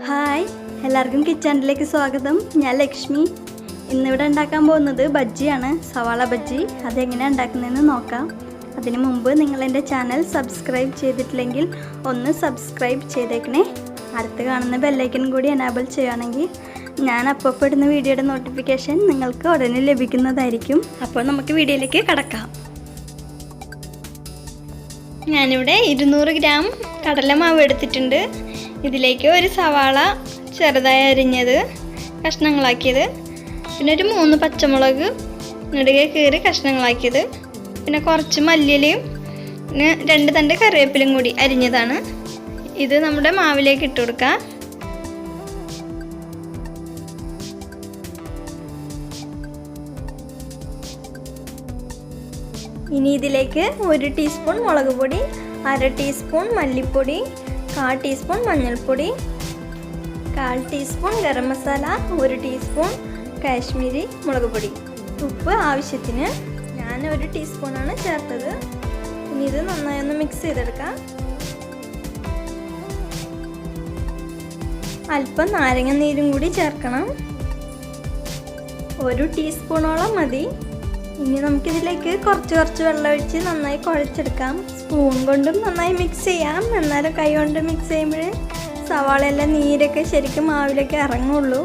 Hi, എല്ലാവർക്കും കിച്ചണിലേക്ക് സ്വാഗതം. ഞാൻ ലക്ഷ്മി. ഇന്നിവിടെ ഉണ്ടാക്കാൻ പോകുന്നത് ബജ്ജിയാണ്, സവാള ബജ്ജി. അതെങ്ങനെയാണ് ഉണ്ടാക്കുന്നതെന്ന് നോക്കാം. അതിനു മുമ്പ് നിങ്ങൾ എൻ്റെ ചാനൽ സബ്സ്ക്രൈബ് ചെയ്തിട്ടില്ലെങ്കിൽ ഒന്ന് സബ്സ്ക്രൈബ് ചെയ്തേക്കണേ. അടുത്ത് കാണുന്ന ബെല്ലൈക്കൻ കൂടി എനാബിൾ ചെയ്യുകയാണെങ്കിൽ ഞാൻ അപ്പോൾ ഇടുന്ന വീഡിയോയുടെ നോട്ടിഫിക്കേഷൻ നിങ്ങൾക്ക് ഉടനെ ലഭിക്കുന്നതായിരിക്കും. അപ്പോൾ നമുക്ക് വീഡിയോയിലേക്ക് കടക്കാം. ഞാനിവിടെ 200 ഗ്രാം കടലമാവ് എടുത്തിട്ടുണ്ട്. ഇതിലേക്ക് ഒരു സവാള ചെറുതായി അരിഞ്ഞത് കഷ്ണങ്ങളാക്കിയത്, പിന്നെ ഒരു 3 പച്ചമുളക് നെടുകെ കീറി കഷ്ണങ്ങളാക്കിയത്, പിന്നെ കുറച്ച് മല്ലിയിലയും പിന്നെ 2 തണ്ട് കറിവേപ്പിലയും കൂടി അരിഞ്ഞതാണ്. ഇത് നമ്മുടെ മാവിലേക്ക് ഇട്ട് കൊടുക്കാം. ഇനി ഇതിലേക്ക് 1 ടീസ്പൂൺ മുളക് പൊടി, 1/2 ടീസ്പൂൺ മല്ലിപ്പൊടി, 1/4 ടീസ്പൂൺ മഞ്ഞൾപ്പൊടി, 1/4 ടീസ്പൂൺ ഗരം മസാല, 1 ടീസ്പൂൺ കാശ്മീരി മുളക് പൊടി, ഉപ്പ് ആവശ്യത്തിന്. ഞാൻ 1 ടീസ്പൂണാണ് ചേർത്തത്. ഇനി ഇത് നന്നായി ഒന്ന് മിക്സ് ചെയ്തെടുക്കാം. അല്പം നാരങ്ങ നീരും കൂടി ചേർക്കണം. 1 ടീസ്പൂണോളം മതി. ഇനി നമുക്കിതിലേക്ക് കുറച്ച് വെള്ളം ഒഴിച്ച് നന്നായി കുഴച്ചെടുക്കാം. സ്പൂൺ കൊണ്ടും നന്നായി മിക്സ് ചെയ്യാം, എന്നാലും കൈ കൊണ്ട് മിക്സ് ചെയ്യുമ്പോൾ സവാളയെല്ലാം നീരൊക്കെ ശരിക്കും മാവിലേക്ക് ഇറങ്ങുള്ളൂ.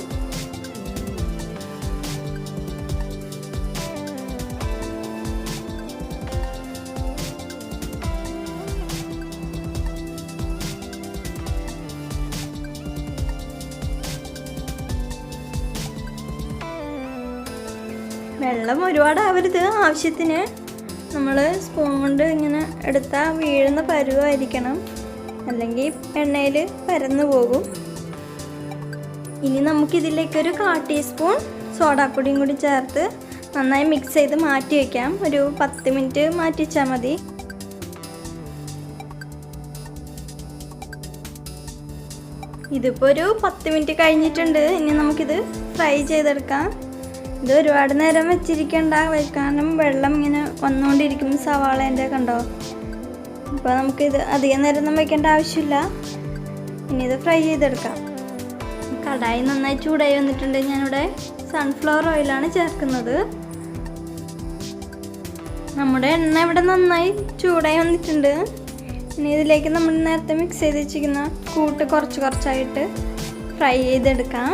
വെള്ളം ഒരുപാടാവരുത്, ആവശ്യത്തിന്. നമ്മൾ സ്പൂൺ കൊണ്ട് ഇങ്ങനെ എടുത്താൽ വീഴുന്ന പരുവായിരിക്കണം, അല്ലെങ്കിൽ എണ്ണയിൽ പരന്നു പോകും. ഇനി നമുക്കിതിലേക്കൊരു 1/4 ടീസ്പൂൺ സോഡാപ്പൊടിയും കൂടി ചേർത്ത് നന്നായി മിക്സ് ചെയ്ത് മാറ്റി വയ്ക്കാം. ഒരു 10 മിനിറ്റ് മാറ്റി വെച്ചാൽ മതി. ഇതിപ്പോൾ ഒരു 10 മിനിറ്റ് കഴിഞ്ഞിട്ടുണ്ട്. ഇനി നമുക്കിത് ഫ്രൈ ചെയ്തെടുക്കാം. ഇത് ഒരുപാട് നേരം വെച്ചിരിക്കണ്ട, കാരണം വെള്ളം ഇങ്ങനെ വന്നുകൊണ്ടിരിക്കും സവാളേൻ്റെ, കണ്ടോ? അപ്പോൾ നമുക്കിത് അധികം നേരം ഒന്നും വയ്ക്കേണ്ട ആവശ്യമില്ല. ഇനി ഇത് ഫ്രൈ ചെയ്തെടുക്കാം. കടായി നന്നായി ചൂടായി വന്നിട്ടുണ്ട്. ഞാനിവിടെ സൺഫ്ലവർ ഓയിലാണ് ചേർക്കുന്നത്. നമ്മുടെ എണ്ണ ഇവിടെ നന്നായി ചൂടായി വന്നിട്ടുണ്ട്. ഇനി ഇതിലേക്ക് നമ്മൾ നേരത്തെ മിക്സ് ചെയ്ത് വെച്ചിരിക്കുന്ന കൂട്ട് കുറച്ചായിട്ട് ഫ്രൈ ചെയ്തെടുക്കാം.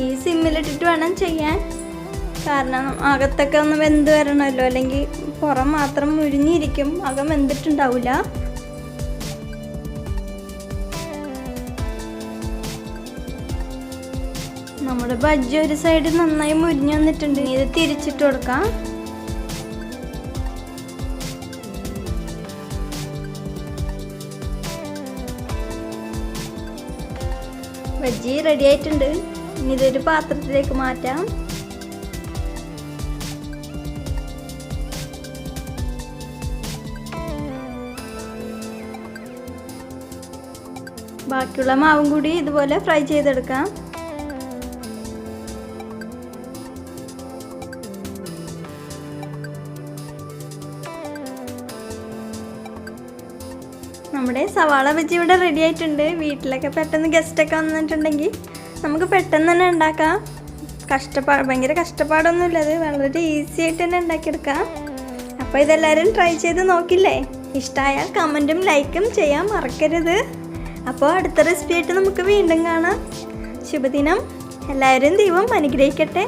ഈ സിമ്മിലിട്ടിട്ട് വേണം ചെയ്യാൻ, കാരണം അകത്തൊക്കെ ഒന്ന് വെന്ത് വരണമല്ലോ, അല്ലെങ്കിൽ പുറം മാത്രം മുരിഞ്ഞിരിക്കും, അകം വെന്തിട്ടുണ്ടാവില്ല. നമ്മുടെ ബജ്ജി ഒരു സൈഡ് നന്നായി മുരിഞ്ഞു വന്നിട്ടുണ്ട്. ഇത് തിരിച്ചിട്ട് കൊടുക്കാം. ബജ്ജി റെഡി ആയിട്ടുണ്ട്. ഇനി ഇതൊരു പാത്രത്തിലേക്ക് മാറ്റാം. ബാക്കിയുള്ള മാവും കൂടി ഇതുപോലെ ഫ്രൈ ചെയ്തെടുക്കാം. നമ്മുടെ സവാള ബജ്ജി ഇവിടെ റെഡി ആയിട്ടുണ്ട്. വീട്ടിലൊക്കെ പെട്ടെന്ന് ഗസ്റ്റൊക്കെ വന്നിട്ടുണ്ടെങ്കിൽ നമുക്ക് പെട്ടെന്ന് തന്നെ ഉണ്ടാക്കാം. ഭയങ്കര കഷ്ടപ്പാടൊന്നുമില്ല, അത് വളരെ ഈസി ആയിട്ട് തന്നെ ഉണ്ടാക്കിയെടുക്കാം. അപ്പോൾ ഇതെല്ലാവരും ട്രൈ ചെയ്ത് നോക്കില്ലേ? ഇഷ്ടമായാൽ കമൻറ്റും ലൈക്കും ചെയ്യാൻ മറക്കരുത്. അപ്പോൾ അടുത്ത റെസിപ്പി ആയിട്ട് നമുക്ക് വീണ്ടും കാണാം. ശുഭദിനം. എല്ലാവരും ദൈവം അനുഗ്രഹിക്കട്ടെ.